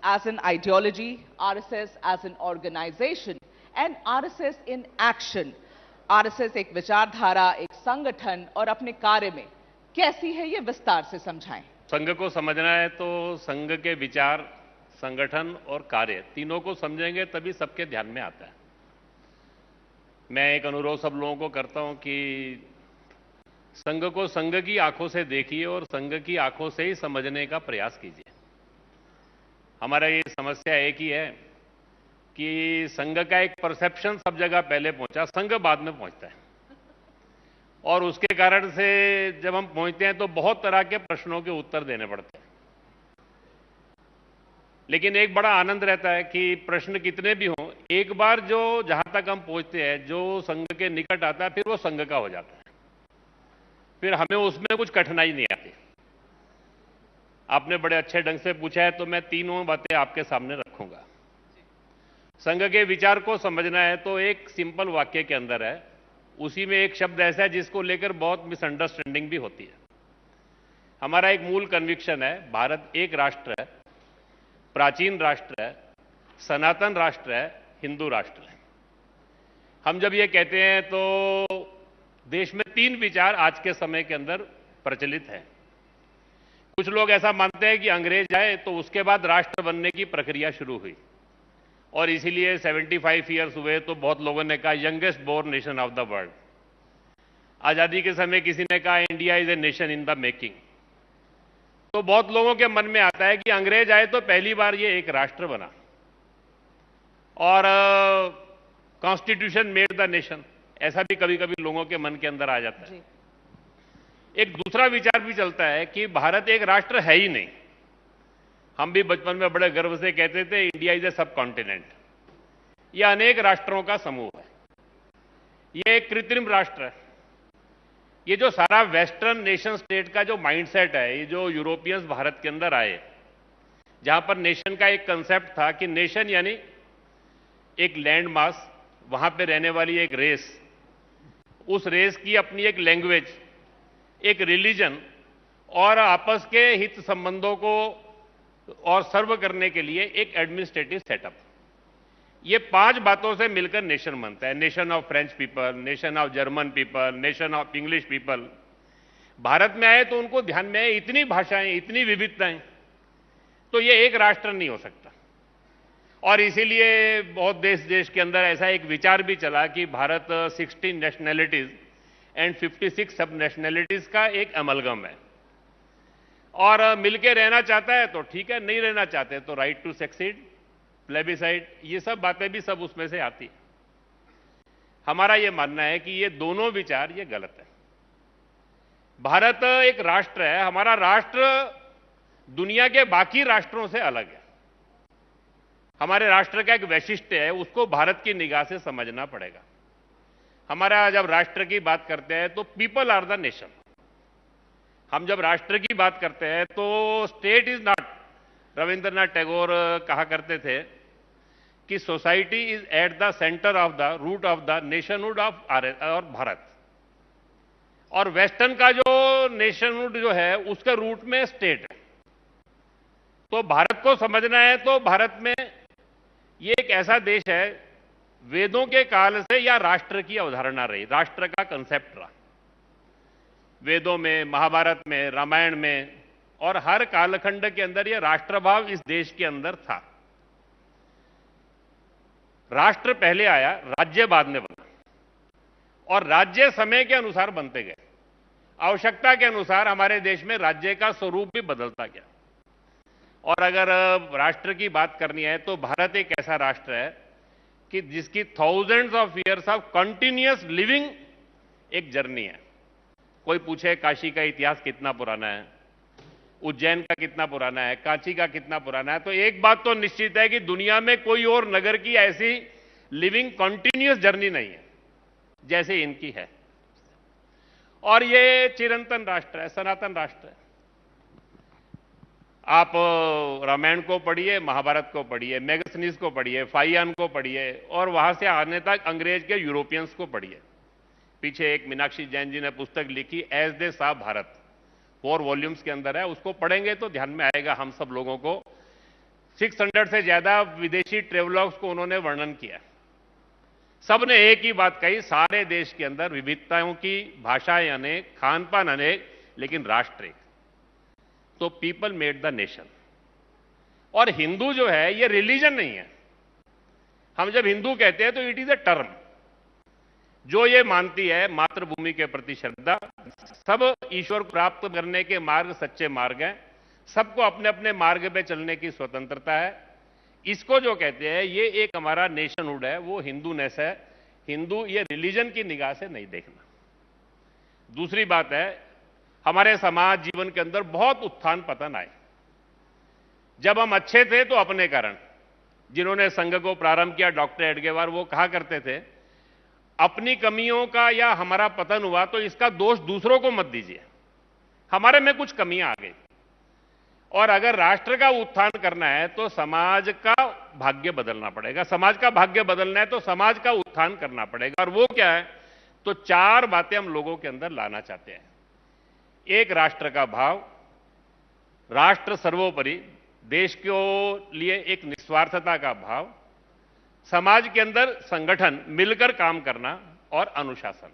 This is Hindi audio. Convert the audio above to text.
as an ideology, RSS as an organization, and RSS in action. RSS एक विचारधारा, एक संगठन और अपने कार्य में कैसी है ये विस्तार से समझाएं। संघ को समझना है तो संघ के विचार, संगठन और कार्य तीनों को समझेंगे तभी सबके ध्यान में आता है। मैं एक अनुरोध सब लोगों को करता हूं कि संघ को संघ की आंखों से देखिए और संघ की आंखों से ही समझने का प्रयास कीजिए। हमारा ये समस्या एक ही है कि संघ का एक परसेप्शन सब जगह पहले पहुंचा, संघ बाद में पहुंचता है और उसके कारण से जब हम पहुंचते हैं तो बहुत तरह के प्रश्नों के उत्तर देने पड़ते हैं। लेकिन एक बड़ा आनंद रहता है कि प्रश्न कितने भी हों, एक बार जो जहां तक हम पहुंचते हैं, जो संघ के निकट आता है, फिर वो संघ का हो जाता है। फिर हमें उसमें कुछ कठिनाई नहीं आती। आपने बड़े अच्छे ढंग से पूछा है तो मैं तीनों बातें आपके सामने रखूंगा। संघ के विचार को समझना है तो एक सिंपल वाक्य के अंदर है, उसी में एक शब्द ऐसा है जिसको लेकर बहुत मिसअंडरस्टैंडिंग भी होती है। हमारा एक मूल कन्विक्शन है, भारत एक राष्ट्र है, प्राचीन राष्ट्र है, सनातन राष्ट्र है, हिंदू राष्ट्र है। हम जब ये कहते हैं तो देश में तीन विचार आज के समय के अंदर प्रचलित हैं। कुछ लोग ऐसा मानते हैं कि अंग्रेज आए तो उसके बाद राष्ट्र बनने की प्रक्रिया शुरू हुई और इसीलिए 75 ईयर्स हुए तो बहुत लोगों ने कहा youngest born nation of the world. आजादी के समय किसी ने कहा India is a nation in the making. तो बहुत लोगों के मन में आता है कि अंग्रेज आए तो पहली बार ये एक राष्ट्र बना और कॉन्स्टिट्यूशन मेड द नेशन, ऐसा भी कभी कभी लोगों के मन के अंदर आ जाता है। एक दूसरा विचार भी चलता है कि भारत एक राष्ट्र है ही नहीं। हम भी बचपन में बड़े गर्व से कहते थे इंडिया इज ए सब कॉन्टिनेंट। यह अनेक राष्ट्रों का समूह है, यह एक कृत्रिम राष्ट्र है। ये जो सारा वेस्टर्न नेशन स्टेट का जो माइंडसेट है, ये जो यूरोपियंस भारत के अंदर आए, जहां पर नेशन का एक कंसेप्ट था कि नेशन यानी एक लैंड मास, वहां पे रहने वाली एक रेस, उस रेस की अपनी एक लैंग्वेज, एक रिलीजन और आपस के हित संबंधों को और सर्व करने के लिए एक एडमिनिस्ट्रेटिव सेटअप। ये पांच बातों से मिलकर नेशन बनता है। Nation of French people, nation of German people, nation of English people. Bharat में आए तो उनको ध्यान में है इतनी भाषाएं, इतनी विविधताएं, तो ये एक राष्ट्र नहीं हो सकता। और इसीलिए बहुत देश के अंदर ऐसा एक विचार भी चला कि भारत 16 नेशनैलिटीज एंड 56 सब नेशनैलिटीज का एक अमलगम है और मिलके रहना चाहता है तो ठीक है, नहीं रहना चाहते तो राइट टू सेक्सीड, प्लेबिसाइड, ये सब बातें भी सब उसमें से आती। हमारा यह मानना है कि ये दोनों विचार ये गलत है। भारत एक राष्ट्र है, हमारा राष्ट्र दुनिया के बाकी राष्ट्रों से अलग है। हमारे राष्ट्र का एक वैशिष्ट्य है, उसको भारत की निगाह से समझना पड़ेगा। हमारा जब राष्ट्र की बात करते हैं तो पीपल आर द नेशन। हम जब राष्ट्र की बात करते हैं तो state is not, Rabindranath Tagore कहा करते थे कि society is at the centre of the root of the nationhood of और भारत। और वेस्टर्न का जो नेशनहुड जो है उसके रूट में स्टेट है। तो भारत को समझना है तो भारत में ये एक ऐसा देश है, वेदों के काल से या राष्ट्र की अवधारणा रही, राष्ट्र का कंसेप्ट रहा। वेदों में, महाभारत में, रामायण में और हर कालखंड के अंदर यह राष्ट्रभाव इस देश के अंदर था। राष्ट्र पहले आया, राज्य बाद में बना और राज्य समय के अनुसार बनते गए। आवश्यकता के अनुसार हमारे देश में राज्य का स्वरूप भी बदलता गया। और अगर राष्ट्र की बात करनी है तो भारत एक ऐसा राष्ट्र है कि जिसकी thousands of years of continuous living एक जर्नी है। कोई पूछे काशी का इतिहास कितना पुराना है, उज्जैन का कितना पुराना है, कांची का कितना पुराना है, तो एक बात तो निश्चित है कि दुनिया में कोई और नगर की ऐसी लिविंग कंटिन्यूअस जर्नी नहीं है जैसे इनकी है। और ये चिरंतन राष्ट्र है, सनातन राष्ट्र है। आप रामायण को पढ़िए, महाभारत को पढ़िए, मैगस्थनीज को पढ़िए, फाइयान को पढ़िए और वहां से आने तक अंग्रेज के यूरोपियंस को पढ़िए। पीछे एक मीनाक्षी जैन जी ने पुस्तक लिखी एज दे सा भारत, 4 वॉल्यूम्स के अंदर है। उसको पढ़ेंगे तो ध्यान में आएगा हम सब लोगों को 600 से ज्यादा विदेशी ट्रेवलॉग्स को उन्होंने वर्णन किया। सबने एक ही बात कही, सारे देश के अंदर विविधताओं की, भाषाएं अनेक, खान पान अनेक, लेकिन राष्ट्र एक। तो पीपल मेड द नेशन। और हिंदू जो है ये रिलीजन नहीं है। हम जब हिंदू कहते हैं तो इट इज अ टर्म जो ये मानती है मातृभूमि के प्रति श्रद्धा, सब ईश्वर प्राप्त करने के मार्ग सच्चे मार्ग हैं, सबको अपने अपने मार्ग पे चलने की स्वतंत्रता है। इसको जो कहते हैं ये एक हमारा नेशनहुड है, वो हिंदूनेस है। हिंदू ये रिलीजन की निगाह से नहीं देखना। दूसरी बात है, हमारे समाज जीवन के अंदर बहुत उत्थान पतन आए। जब हम अच्छे थे तो अपने कारण, जिन्होंने संघ को प्रारंभ किया डॉक्टर एडगेवार, वो कहा करते थे अपनी कमियों का या हमारा पतन हुआ तो इसका दोष दूसरों को मत दीजिए, हमारे में कुछ कमियां आ गई। और अगर राष्ट्र का उत्थान करना है तो समाज का भाग्य बदलना पड़ेगा। समाज का भाग्य बदलना है तो समाज का उत्थान करना पड़ेगा। और वो क्या है? तो 4 बातें हम लोगों के अंदर लाना चाहते हैं। एक, राष्ट्र का भाव, राष्ट्र सर्वोपरि, देश के लिए एक निस्वार्थता का भाव, समाज के अंदर संगठन, मिलकर काम करना और अनुशासन।